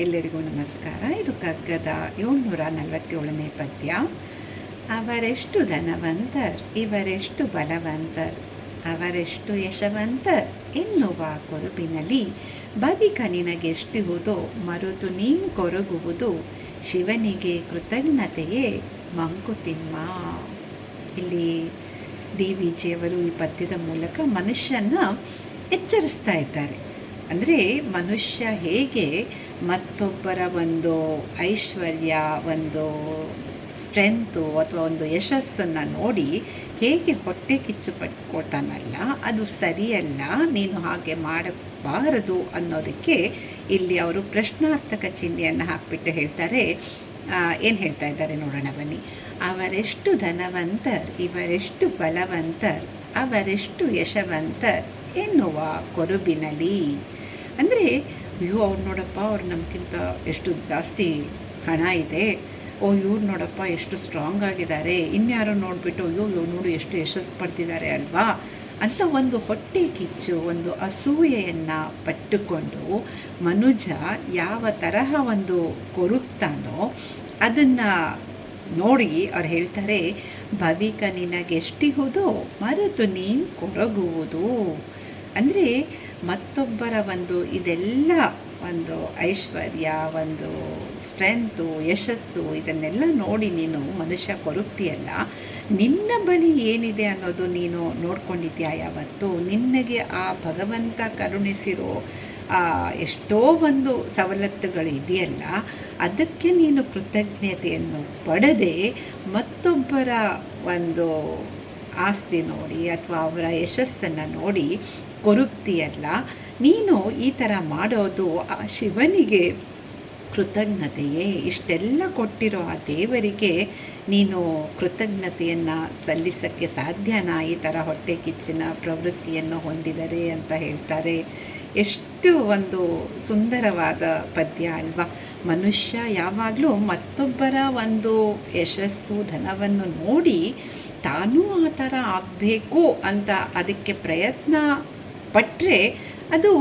ಎಲ್ಲರಿಗೂ ನಮಸ್ಕಾರ. ಇದು ಕಗ್ಗದ 747ನೇ ಪದ್ಯ. ಅವರೆಷ್ಟು ಧನವಂತರ್, ಇವರೆಷ್ಟು ಬಲವಂತರ್, ಅವರೆಷ್ಟು ಯಶವಂತರ್ ಎನ್ನುವ ಕೊರುಬಿನಲಿ ಬವಿಕ ನಿನಗೆಷ್ಟಿಹುದೋ ಮರುತು ನೀನು ಕೊರಗುವುದು ಶಿವನಿಗೆ ಕೃತಜ್ಞತೆಯೇ ಮಂಕುತಿಮ್ಮ. ಇಲ್ಲಿ ಡಿ ವಿ ಜಿಯವರು ಈ ಪದ್ಯದ ಮೂಲಕ ಮನುಷ್ಯನ ಎಚ್ಚರಿಸ್ತಾ ಇದ್ದಾರೆ. ಅಂದರೆ ಮನುಷ್ಯ ಹೇಗೆ ಮತ್ತೊಬ್ಬರ ಒಂದು ಐಶ್ವರ್ಯ, ಒಂದು ಸ್ಟ್ರೆಂತು ಅಥವಾ ಒಂದು ಯಶಸ್ಸನ್ನು ನೋಡಿ ಹೇಗೆ ಹೊಟ್ಟೆ ಕಿಚ್ಚು ಪಟ್ಕೊಳ್ತಾನಲ್ಲ, ಅದು ಸರಿಯಲ್ಲ, ನೀನು ಹಾಗೆ ಮಾಡಬಾರದು ಅನ್ನೋದಕ್ಕೆ ಇಲ್ಲಿ ಅವರು ಪ್ರಶ್ನಾರ್ಥಕ ಚಿಹ್ನೆಯನ್ನು ಹಾಕಿಬಿಟ್ಟು ಹೇಳ್ತಾರೆ. ಏನು ಹೇಳ್ತಾ ಇದ್ದಾರೆ ನೋಡೋಣ ಬನ್ನಿ. ಅವರೆಷ್ಟು ಧನವಂತರ್, ಇವರೆಷ್ಟು ಬಲವಂತರ್, ಅವರೆಷ್ಟು ಯಶವಂತರ್ ಎನ್ನುವ ಕೊರುಬಿನಲಿ. ಅಂದರೆ ಅಯ್ಯೋ ಅವ್ರು ನೋಡಪ್ಪ, ಅವ್ರು ನಮಗಿಂತ ಎಷ್ಟು ಜಾಸ್ತಿ ಹಣ ಇದೆ, ಇವ್ರು ನೋಡಪ್ಪ ಎಷ್ಟು ಸ್ಟ್ರಾಂಗ್ ಆಗಿದ್ದಾರೆ, ಇನ್ಯಾರೋ ನೋಡಿಬಿಟ್ಟು ಅಯ್ಯೋ ಇವ್ರು ನೋಡಿ ಎಷ್ಟು ಯಶಸ್ಸು ಪಡ್ತಿದ್ದಾರೆ ಅಲ್ವಾ ಅಂತ ಒಂದು ಹೊಟ್ಟೆ ಕಿಚ್ಚು, ಒಂದು ಅಸೂಯೆಯನ್ನು ಪಟ್ಟುಕೊಂಡು ಮನುಜ ಯಾವ ತರಹ ಒಂದು ಕೊರುಕ್ತಾನೋ ಅದನ್ನು ನೋಡಿ ಅವ್ರು ಹೇಳ್ತಾರೆ, ಭವಿಕ ನಿನಗೆಷ್ಟಿಹುದೋ ಮರೆತು ನೀನು ಕೊರಗುವುದು. ಅಂದರೆ ಮತ್ತೊಬ್ಬರ ಒಂದು ಇದೆಲ್ಲ ಒಂದು ಐಶ್ವರ್ಯ, ಒಂದು ಸ್ಟ್ರೆಂತು, ಯಶಸ್ಸು, ಇದನ್ನೆಲ್ಲ ನೋಡಿ ನೀನು ಮನುಷ್ಯ ಕೊರಗ್ತೀಯಲ್ಲ, ನಿನ್ನ ಬಳಿ ಏನಿದೆ ಅನ್ನೋದು ನೀನು ನೋಡ್ಕೊಂಡಿದ್ಯಾ ಯಾವತ್ತು? ನಿನಗೆ ಆ ಭಗವಂತ ಕರುಣಿಸಿರೋ ಎಷ್ಟೋ ಒಂದು ಸವಲತ್ತುಗಳು ಇದೆಯಲ್ಲ, ಅದಕ್ಕೆ ನೀನು ಕೃತಜ್ಞತೆಯನ್ನು ಪಡೆದೇ ಮತ್ತೊಬ್ಬರ ಒಂದು ಆಸ್ತಿ ನೋಡಿ ಅಥವಾ ಅವರ ಯಶಸ್ಸನ್ನು ನೋಡಿ ಕೊರಗ್ತೀಯಲ್ಲ, ನೀನು ಈ ಥರ ಮಾಡೋದು ಆ ಶಿವನಿಗೆ ಕೃತಜ್ಞತೆಯೇ? ಇಷ್ಟೆಲ್ಲ ಕೊಟ್ಟಿರೋ ಆ ದೇವರಿಗೆ ನೀನು ಕೃತಜ್ಞತೆಯನ್ನು ಸಲ್ಲಿಸೋಕ್ಕೆ ಸಾಧ್ಯನಾ ಈ ಥರ ಹೊಟ್ಟೆ ಕಿಚ್ಚಿನ ಪ್ರವೃತ್ತಿಯನ್ನು ಹೊಂದಿದರೆ ಅಂತ ಹೇಳ್ತಾರೆ. ಎಷ್ಟು ಒಂದು ಸುಂದರವಾದ ಪದ್ಯ ಅಲ್ವಾ. ಮನುಷ್ಯ ಯಾವಾಗಲೂ ಮತ್ತೊಬ್ಬರ ಒಂದು ಯಶಸ್ಸು, ಧನವನ್ನು ನೋಡಿ ತಾನೂ ಆ ಥರ ಆಗಬೇಕು ಅಂತ ಅದಕ್ಕೆ ಪ್ರಯತ್ನ ಪಟ್ಟರೆ ಅದು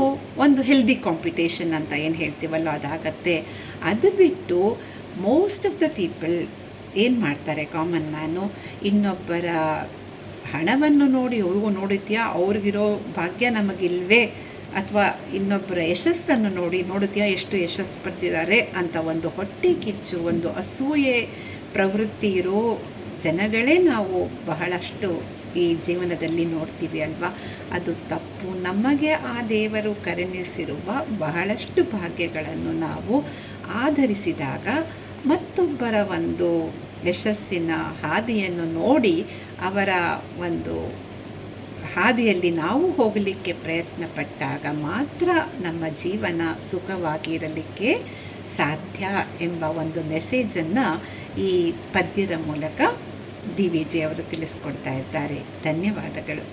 ಒಂದು ಹೆಲ್ದಿ ಕಾಂಪಿಟೇಷನ್ ಅಂತ ಏನು ಹೇಳ್ತೀವಲ್ಲ ಅದಾಗತ್ತೆ. ಅದು ಬಿಟ್ಟು ಮೋಸ್ಟ್ ಆಫ್ ದ ಪೀಪಲ್ ಏನು ಮಾಡ್ತಾರೆ, ಕಾಮನ್ ಮ್ಯಾನು, ಇನ್ನೊಬ್ಬರ ಹಣವನ್ನು ನೋಡಿ ನೋಡಿದ್ಯಾ ಅವ್ರಿಗಿರೋ ಭಾಗ್ಯ ನಮಗಿಲ್ವೇ, ಅಥವಾ ಇನ್ನೊಬ್ಬರ ಯಶಸ್ಸನ್ನು ನೋಡಿದ್ಯಾ ಎಷ್ಟು ಯಶಸ್ಸು ಪಡ್ತಿದ್ದಾರೆ ಅಂತ ಒಂದು ಹೊಟ್ಟೆ ಕಿಚ್ಚು, ಒಂದು ಅಸೂಯೆ ಪ್ರವೃತ್ತಿ ಇರೋ ಜನಗಳೇ ನಾವು ಬಹಳಷ್ಟು ಈ ಜೀವನದಲ್ಲಿ ನೋಡ್ತೀವಿ ಅಲ್ವಾ. ಅದು ತಪ್ಪು. ನಮಗೆ ಆ ದೇವರು ಕರುಣಿಸಿರುವ ಬಹಳಷ್ಟು ಭಾಗ್ಯಗಳನ್ನು ನಾವು ಆಧರಿಸಿದಾಗ ಮತ್ತೊಬ್ಬರ ಒಂದು ಯಶಸ್ಸಿನ ಹಾದಿಯನ್ನು ನೋಡಿ ಅವರ ಒಂದು ಹಾದಿಯಲ್ಲಿ ನಾವು ಹೋಗಲಿಕ್ಕೆ ಪ್ರಯತ್ನ ಪಟ್ಟಾಗ ಮಾತ್ರ ನಮ್ಮ ಜೀವನ ಸುಖವಾಗಿರಲಿಕ್ಕೆ ಸಾಧ್ಯ ಎಂಬ ಒಂದು ಮೆಸೇಜನ್ನು ಈ ಪದ್ಯದ ಮೂಲಕ ಡಿ ವಿ ಜಿ ಅವರು ತಿಳಿಸ್ಕೊಡ್ತಾ ಇದ್ದಾರೆ. ಧನ್ಯವಾದಗಳು.